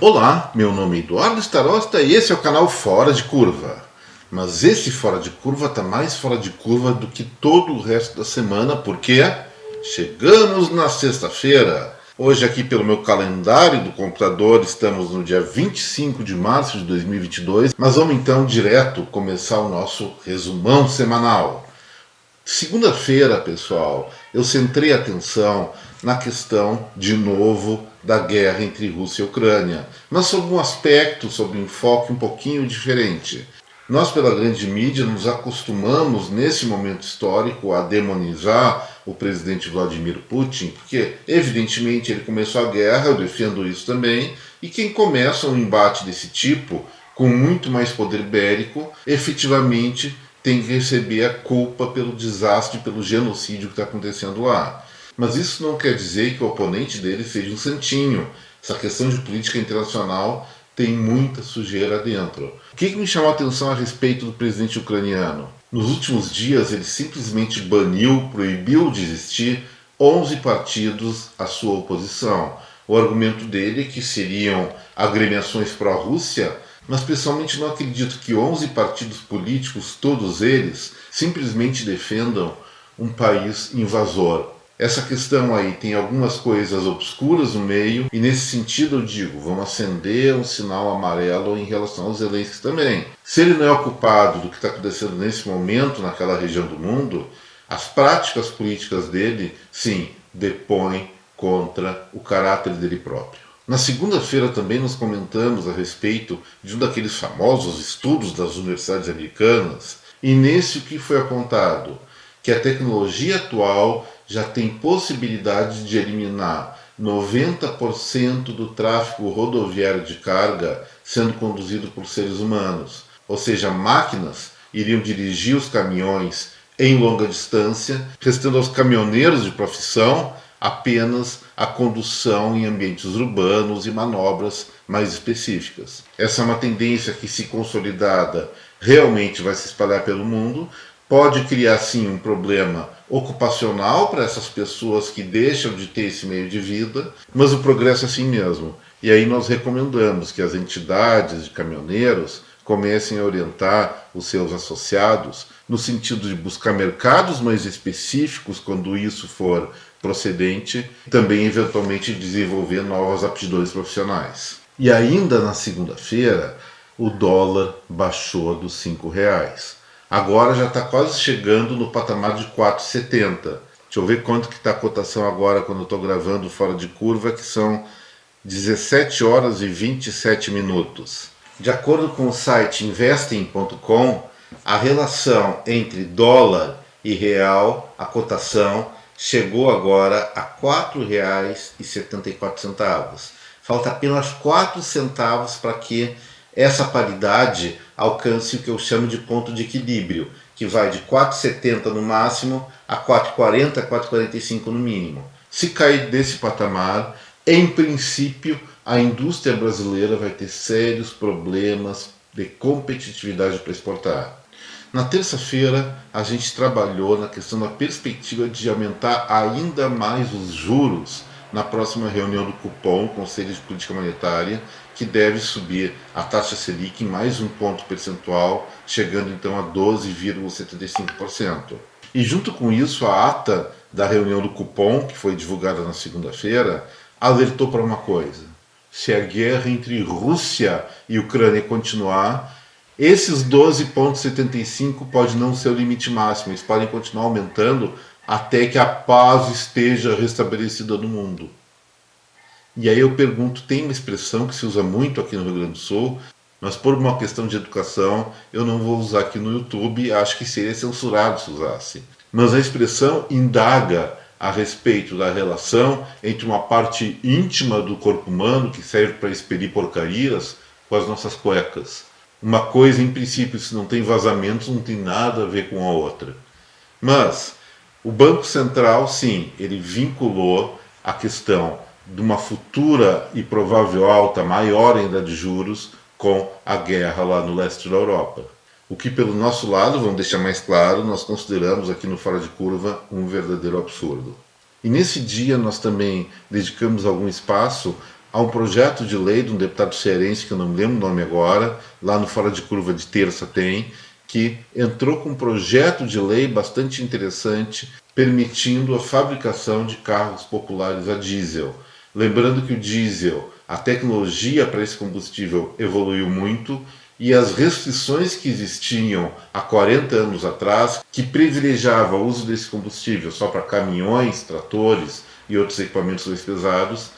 Olá, meu nome é Eduardo Starosta e esse é o canal Fora de Curva. Mas esse Fora de Curva está mais fora de curva do que todo o resto da semana, porque chegamos na sexta-feira. Hoje aqui pelo meu calendário do computador estamos no dia 25 de março de 2022, mas vamos então direto começar o nosso resumão semanal. Segunda-feira, pessoal, eu centrei a atenção na questão, de novo, da guerra entre Rússia e Ucrânia, mas sob um aspecto, sob um enfoque um pouquinho diferente. Nós, pela grande mídia, nos acostumamos, nesse momento histórico, a demonizar o presidente Vladimir Putin, porque, evidentemente, ele começou a guerra, eu defendo isso também, e quem começa um embate desse tipo, com muito mais poder bélico, efetivamente tem que receber a culpa pelo desastre, pelo genocídio que está acontecendo lá. Mas isso não quer dizer que o oponente dele seja um santinho. Essa questão de política internacional tem muita sujeira dentro. O que me chamou a atenção a respeito do presidente ucraniano? Nos últimos dias ele simplesmente baniu, proibiu de existir 11 partidos à sua oposição. O argumento dele é que seriam agremiações pró-Rússia, mas pessoalmente não acredito que 11 partidos políticos, todos eles, simplesmente defendam um país invasor. Essa questão aí tem algumas coisas obscuras no meio, e nesse sentido eu digo, vamos acender um sinal amarelo em relação aos Zelensky também. Se ele não é o culpado do que está acontecendo nesse momento naquela região do mundo, as práticas políticas dele, sim, depõem contra o caráter dele próprio. Na segunda-feira também nós comentamos a respeito de um daqueles famosos estudos das universidades americanas, e nesse o que foi apontado? Que a tecnologia atual já tem possibilidade de eliminar 90% do tráfego rodoviário de carga sendo conduzido por seres humanos. Ou seja, máquinas iriam dirigir os caminhões em longa distância, restando aos caminhoneiros de profissão apenas a condução em ambientes urbanos e manobras mais específicas. Essa é uma tendência que, se consolidada, realmente vai se espalhar pelo mundo. Pode criar, sim, um problema ocupacional para essas pessoas que deixam de ter esse meio de vida, mas o progresso é assim mesmo. E aí nós recomendamos que as entidades de caminhoneiros comecem a orientar os seus associados no sentido de buscar mercados mais específicos quando isso for procedente, e também eventualmente desenvolver novas aptidões profissionais. E ainda na segunda-feira, o dólar baixou dos R$ 5. Agora já está quase chegando no patamar de 4,70. Deixa eu ver quanto que está a cotação agora quando eu estou gravando Fora de Curva, que são 17 horas e 27 minutos. De acordo com o site investing.com, a relação entre dólar e real, a cotação, chegou agora a R$ 4,74. Falta apenas 4 centavos para que essa paridade alcance o que eu chamo de ponto de equilíbrio, que vai de 4,70 no máximo a 4,40, 4,45 no mínimo. Se cair desse patamar, em princípio, a indústria brasileira vai ter sérios problemas de competitividade para exportar. Na terça-feira, a gente trabalhou na questão da perspectiva de aumentar ainda mais os juros na próxima reunião do Copom, Conselho de Política Monetária, que deve subir a taxa Selic em mais um ponto percentual, chegando então a 12,75%. E junto com isso, a ata da reunião do Copom, que foi divulgada na segunda-feira, alertou para uma coisa: se a guerra entre Rússia e Ucrânia continuar, esses 12,75 pode não ser o limite máximo, eles podem continuar aumentando até que a paz esteja restabelecida no mundo. E aí eu pergunto, tem uma expressão que se usa muito aqui no Rio Grande do Sul, mas por uma questão de educação eu não vou usar aqui no YouTube, acho que seria censurado se usasse. Mas a expressão indaga a respeito da relação entre uma parte íntima do corpo humano, que serve para expelir porcarias, com as nossas cuecas. Uma coisa, em princípio, se não tem vazamentos, não tem nada a ver com a outra. Mas o Banco Central, sim, ele vinculou a questão de uma futura e provável alta maior ainda de juros com a guerra lá no leste da Europa. O que, pelo nosso lado, vamos deixar mais claro, nós consideramos aqui no Fora de Curva um verdadeiro absurdo. E nesse dia nós também dedicamos algum espaço Há um projeto de lei de um deputado cearense, que eu não me lembro o nome agora, lá no Fora de Curva de terça tem, que entrou com um projeto de lei bastante interessante, permitindo a fabricação de carros populares a diesel. Lembrando que o diesel, a tecnologia para esse combustível evoluiu muito e as restrições que existiam há 40 anos atrás, que privilegiava o uso desse combustível só para caminhões, tratores e outros equipamentos mais pesados,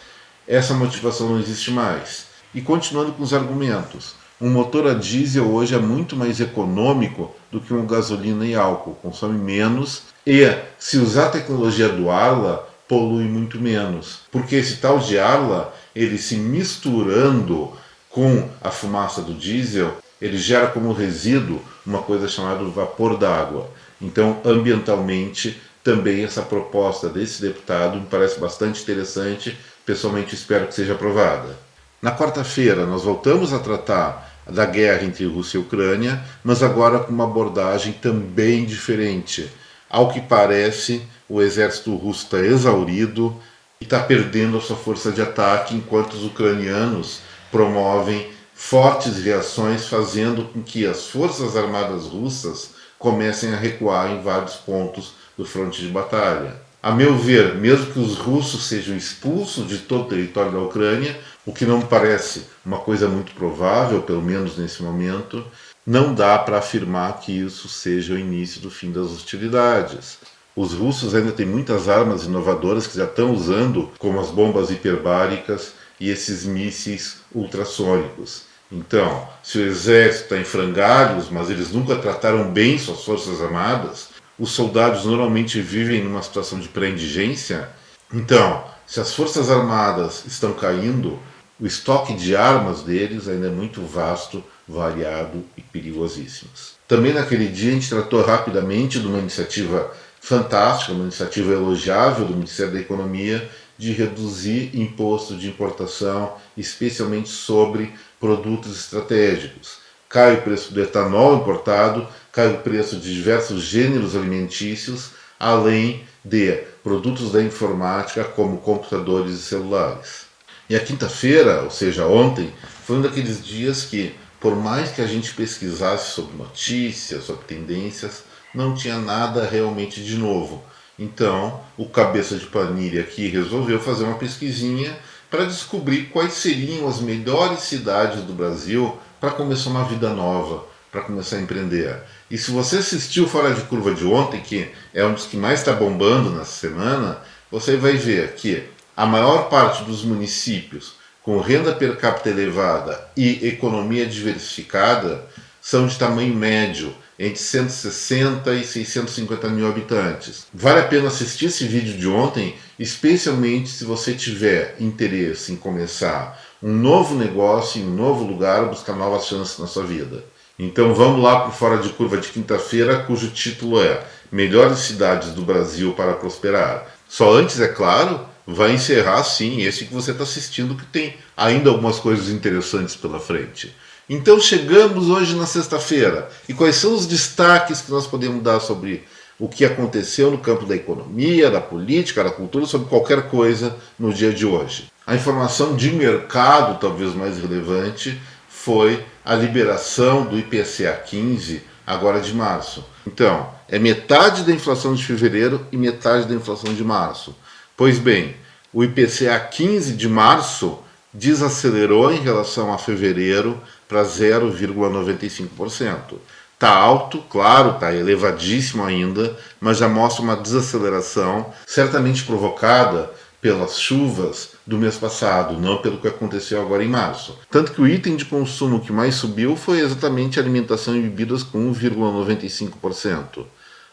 essa motivação não existe mais. E continuando com os argumentos, um motor a diesel hoje é muito mais econômico do que um gasolina e álcool, consome menos e, se usar a tecnologia do Arla, polui muito menos. Porque esse tal de Arla, ele se misturando com a fumaça do diesel, ele gera como resíduo uma coisa chamada vapor d'água. Então, ambientalmente, também essa proposta desse deputado me parece bastante interessante. Pessoalmente, espero que seja aprovada. Na quarta-feira, nós voltamos a tratar da guerra entre Rússia e Ucrânia, mas agora com uma abordagem também diferente. Ao que parece, o exército russo está exaurido e está perdendo a sua força de ataque, enquanto os ucranianos promovem fortes reações, fazendo com que as forças armadas russas comecem a recuar em vários pontos do fronte de batalha. A meu ver, mesmo que os russos sejam expulsos de todo o território da Ucrânia, o que não me parece uma coisa muito provável, pelo menos nesse momento, não dá para afirmar que isso seja o início do fim das hostilidades. Os russos ainda têm muitas armas inovadoras que já estão usando, como as bombas hiperbáricas e esses mísseis ultrassônicos. Então, se o exército está em frangalhos, mas eles nunca trataram bem suas forças armadas, os soldados normalmente vivem numa situação de pré-indigência. Então, se as forças armadas estão caindo, o estoque de armas deles ainda é muito vasto, variado e perigosíssimo. Também naquele dia a gente tratou rapidamente de uma iniciativa fantástica, uma iniciativa elogiável do Ministério da Economia de reduzir imposto de importação, especialmente sobre produtos estratégicos. Cai o preço do etanol importado, cai o preço de diversos gêneros alimentícios, além de produtos da informática como computadores e celulares. E a quinta-feira, ou seja, ontem, foi um daqueles dias que, por mais que a gente pesquisasse sobre notícias, sobre tendências, não tinha nada realmente de novo. Então, o cabeça de planilha aqui resolveu fazer uma pesquisinha para descobrir quais seriam as melhores cidades do Brasil para começar uma vida nova, para começar a empreender. E se você assistiu Fora de Curva de ontem, que é um dos que mais está bombando nessa semana, você vai ver que a maior parte dos municípios com renda per capita elevada e economia diversificada são de tamanho médio, entre 160 e 650 mil habitantes. Vale a pena assistir esse vídeo de ontem, especialmente se você tiver interesse em começar um novo negócio em um novo lugar, buscar novas chances na sua vida. Então vamos lá para o Fora de Curva de quinta-feira, cujo título é Melhores Cidades do Brasil para Prosperar. Só antes, é claro, vai encerrar sim esse que você está assistindo, que tem ainda algumas coisas interessantes pela frente. Então chegamos hoje na sexta-feira. E quais são os destaques que nós podemos dar sobre o que aconteceu no campo da economia, da política, da cultura, sobre qualquer coisa no dia de hoje? A informação de mercado, talvez mais relevante, foi a liberação do IPCA 15 agora de março. Então, é metade da inflação de fevereiro e metade da inflação de março. Pois bem, o IPCA 15 de março desacelerou em relação a fevereiro para 0,95%. Está alto, claro, está elevadíssimo ainda, mas já mostra uma desaceleração, certamente provocada pelas chuvas do mês passado, não pelo que aconteceu agora em março. Tanto que o item de consumo que mais subiu foi exatamente alimentação e bebidas com 1,95%.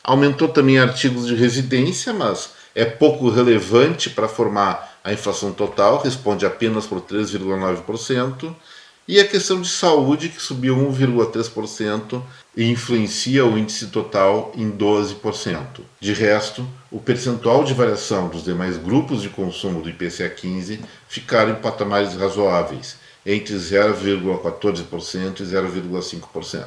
Aumentou também artigos de residência, mas é pouco relevante para formar a inflação total, responde apenas por 3,9%, e a questão de saúde, que subiu 1,3% e influencia o índice total em 12%. De resto, o percentual de variação dos demais grupos de consumo do IPCA 15 ficaram em patamares razoáveis, entre 0,14% e 0,5%.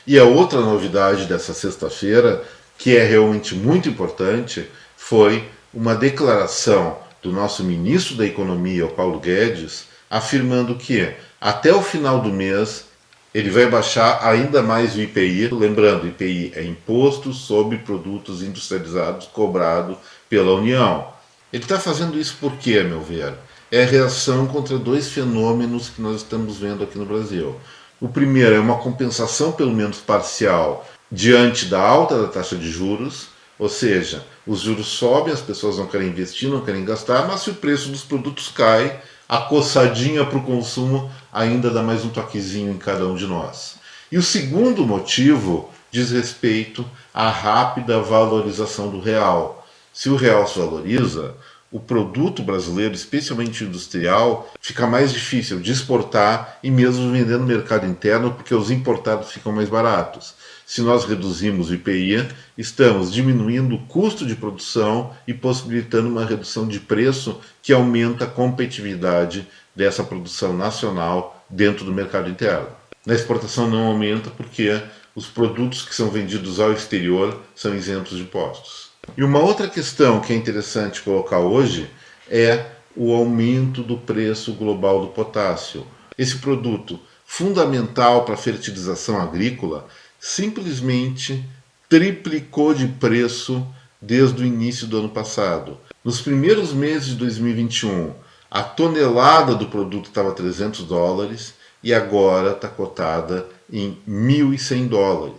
E a outra novidade dessa sexta-feira, que é realmente muito importante, foi uma declaração do nosso ministro da Economia, o Paulo Guedes, afirmando que até o final do mês ele vai baixar ainda mais o IPI. Lembrando, o IPI é Imposto sobre Produtos Industrializados cobrado pela União. Ele está fazendo isso por quê, a meu ver? É reação contra dois fenômenos que nós estamos vendo aqui no Brasil. O primeiro é uma compensação, pelo menos parcial, diante da alta da taxa de juros, ou seja, os juros sobem, as pessoas não querem investir, não querem gastar, mas se o preço dos produtos cai, a coçadinha para o consumo ainda dá mais um toquezinho em cada um de nós. E o segundo motivo diz respeito à rápida valorização do real. Se o real se valoriza, o produto brasileiro, especialmente industrial, fica mais difícil de exportar e mesmo vender no mercado interno, porque os importados ficam mais baratos. Se nós reduzimos o IPI, estamos diminuindo o custo de produção e possibilitando uma redução de preço que aumenta a competitividade dessa produção nacional dentro do mercado interno. Na exportação não aumenta porque os produtos que são vendidos ao exterior são isentos de impostos. E uma outra questão que é interessante colocar hoje é o aumento do preço global do potássio. Esse produto fundamental para a fertilização agrícola simplesmente triplicou de preço desde o início do ano passado. Nos primeiros meses de 2021, a tonelada do produto estava $300 e agora está cotada em $1.100.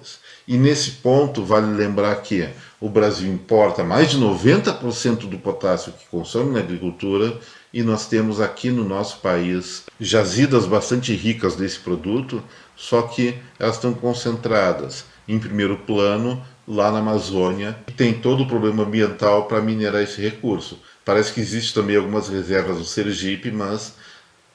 E nesse ponto vale lembrar que o Brasil importa mais de 90% do potássio que consome na agricultura e nós temos aqui no nosso país jazidas bastante ricas desse produto, só que elas estão concentradas em primeiro plano lá na Amazônia e tem todo o problema ambiental para minerar esse recurso. Parece que existe também algumas reservas no Sergipe, mas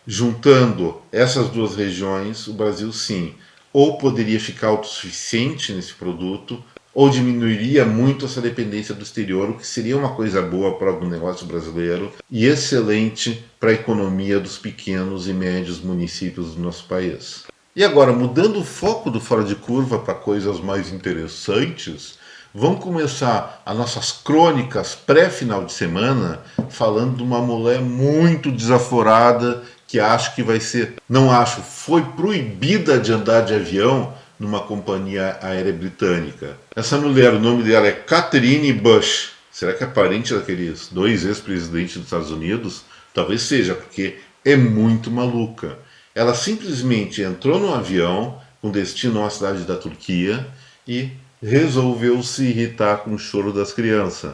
juntando essas duas regiões, o Brasil sim, ou poderia ficar autossuficiente nesse produto, ou diminuiria muito essa dependência do exterior, o que seria uma coisa boa para o negócio brasileiro e excelente para a economia dos pequenos e médios municípios do nosso país. E agora, mudando o foco do Fora de Curva para coisas mais interessantes, vamos começar as nossas crônicas pré-final de semana falando de uma mulher muito desaforada que acho que vai ser, não acho, foi proibida de andar de avião numa companhia aérea britânica. Essa mulher, o nome dela é Catherine Bush. Será que é parente daqueles dois ex-presidentes dos Estados Unidos? Talvez seja, porque é muito maluca. Ela simplesmente entrou no avião com destino à cidade da Turquia e resolveu se irritar com o choro das crianças.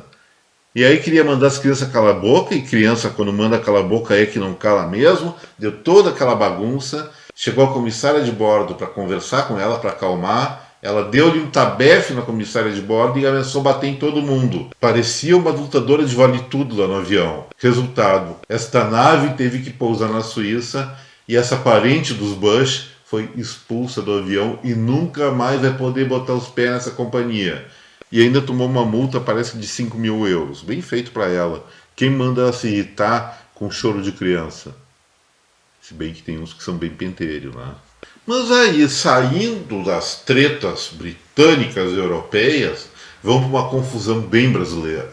E aí queria mandar as crianças calar a boca, e criança quando manda calar a boca é que não cala mesmo, deu toda aquela bagunça, chegou a comissária de bordo para conversar com ela, para acalmar, ela deu-lhe um tabefe na comissária de bordo e começou a bater em todo mundo. Parecia uma lutadora de vale-tudo lá no avião. Resultado, esta nave teve que pousar na Suíça e essa parente dos Bush foi expulsa do avião e nunca mais vai poder botar os pés nessa companhia. E ainda tomou uma multa, parece que de 5.000 euros. Bem feito para ela. Quem manda ela se irritar com choro de criança? Se bem que tem uns que são bem pentelho, né? Mas aí, saindo das tretas britânicas e europeias, vamos para uma confusão bem brasileira.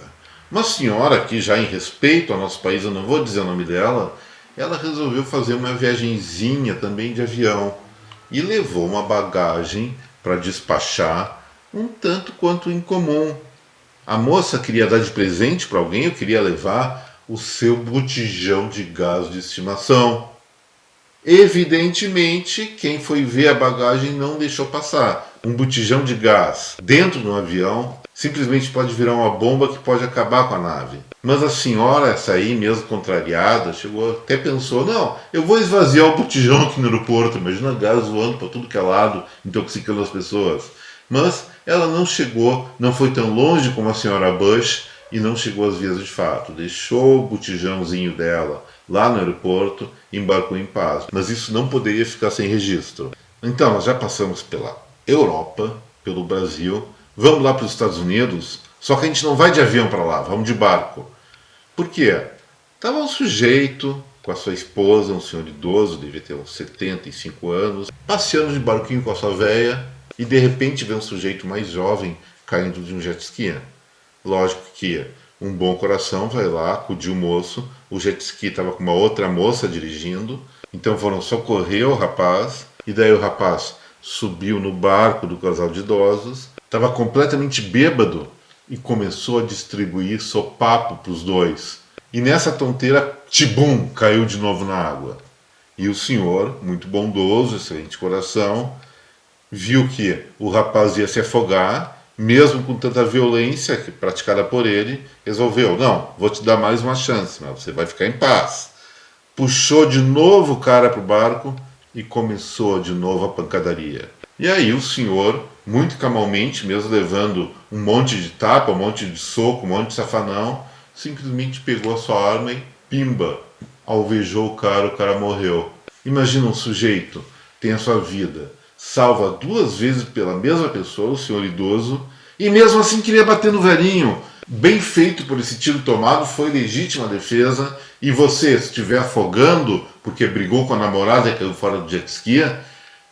Uma senhora que, já em respeito ao nosso país, eu não vou dizer o nome dela, ela resolveu fazer uma viagenzinha também de avião e levou uma bagagem para despachar um tanto quanto incomum. A moça queria dar de presente para alguém, eu queria levar o seu botijão de gás de estimação. Evidentemente, quem foi ver a bagagem não deixou passar. Um botijão de gás dentro de um avião simplesmente pode virar uma bomba que pode acabar com a nave. Mas a senhora, essa aí, mesmo contrariada, chegou até pensou, não, eu vou esvaziar o botijão aqui no aeroporto, imagina gás voando para tudo que é lado, intoxicando as pessoas. Mas ela não chegou, não foi tão longe como a senhora Bush e não chegou às vias de fato. Deixou o botijãozinho dela lá no aeroporto e embarcou em paz. Mas isso não poderia ficar sem registro. Então, nós já passamos pela Europa, pelo Brasil, vamos lá para os Estados Unidos, só que a gente não vai de avião para lá, vamos de barco. Por quê? Estava um sujeito com a sua esposa, um senhor idoso, devia ter uns 75 anos, passeando de barquinho com a sua véia, e de repente vê um sujeito mais jovem caindo de um jet ski. Lógico que um bom coração vai lá, acudir o moço, o jet ski estava com uma outra moça dirigindo, Então foram socorrer o rapaz, e daí o rapaz subiu no barco do casal de idosos, estava completamente bêbado e começou a distribuir sopapo para os dois. E nessa tonteira, tibum, caiu de novo na água. E o senhor, muito bondoso, excelente coração, viu que o rapaz ia se afogar, mesmo com tanta violência praticada por ele, resolveu, não, vou te dar mais uma chance, mas você vai ficar em paz. Puxou de novo o cara para o barco e começou de novo a pancadaria. E aí o senhor, muito camalmente, mesmo levando um monte de tapa, um monte de soco, um monte de safanão, simplesmente pegou a sua arma e pimba, alvejou o cara morreu. Imagina um sujeito, tem a sua vida, salva duas vezes pela mesma pessoa, o senhor idoso, e mesmo assim queria bater no velhinho. Bem feito por esse tiro tomado, foi legítima defesa, e você, se estiver afogando porque brigou com a namorada e caiu fora do jet ski,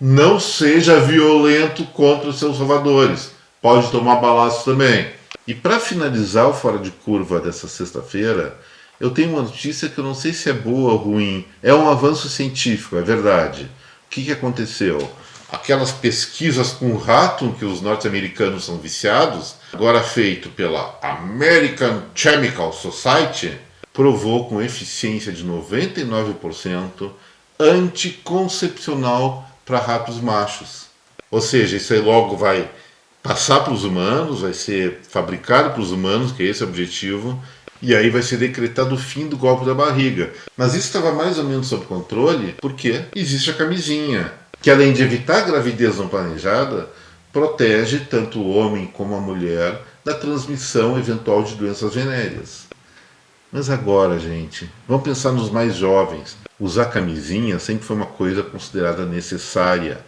não seja violento contra os seus salvadores. Pode tomar balaço também. E para finalizar o Fora de Curva dessa sexta-feira, eu tenho uma notícia que eu não sei se é boa ou ruim. É um avanço científico, é verdade. O que aconteceu? Aquelas pesquisas com rato que os norte-americanos são viciados, agora feito pela American Chemical Society, provou com eficiência de 99% anticoncepcional para ratos machos. Ou seja, isso aí logo vai passar para os humanos, vai ser fabricado para os humanos, que esse é o objetivo, e aí vai ser decretado o fim do golpe da barriga. Mas isso estava mais ou menos sob controle porque existe a camisinha, que além de evitar a gravidez não planejada, protege tanto o homem como a mulher da transmissão eventual de doenças venéreas. Mas agora, gente, vamos pensar nos mais jovens. Usar camisinha sempre foi uma coisa considerada necessária,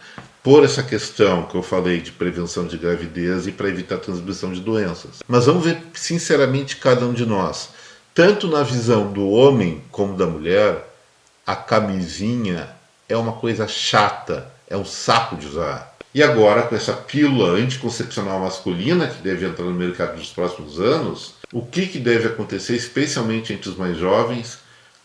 por essa questão que eu falei de prevenção de gravidez e para evitar a transmissão de doenças. Mas vamos ver sinceramente cada um de nós. Tanto na visão do homem como da mulher, a camisinha é uma coisa chata, é um saco de usar. E agora, com essa pílula anticoncepcional masculina que deve entrar no mercado nos próximos anos, o que deve acontecer, especialmente entre os mais jovens?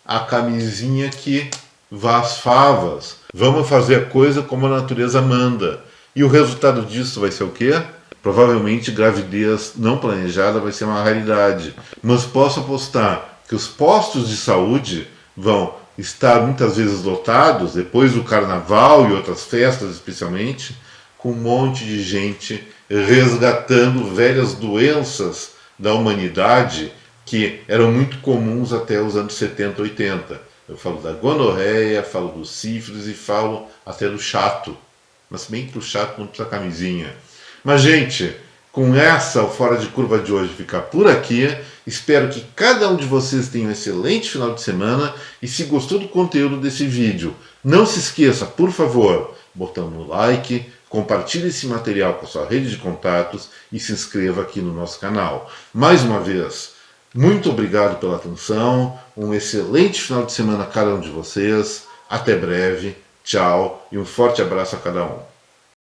A camisinha que vá às favas. Vamos fazer a coisa como a natureza manda. E o resultado disso vai ser o quê? Provavelmente gravidez não planejada vai ser uma raridade. Mas posso apostar que os postos de saúde vão estar muitas vezes lotados, depois do carnaval e outras festas especialmente, com um monte de gente resgatando velhas doenças da humanidade que eram muito comuns até os anos 70, 80. Eu falo da gonorreia, falo do sífilis e falo até do chato. Mas bem que o chato não precisa camisinha. Mas, gente, com essa, o Fora de Curva de hoje fica por aqui. Espero que cada um de vocês tenha um excelente final de semana. E se gostou do conteúdo desse vídeo, não se esqueça, por favor, botando no like, compartilhe esse material com a sua rede de contatos e se inscreva aqui no nosso canal. Mais uma vez, muito obrigado pela atenção, um excelente final de semana a cada um de vocês, até breve, tchau e um forte abraço a cada um.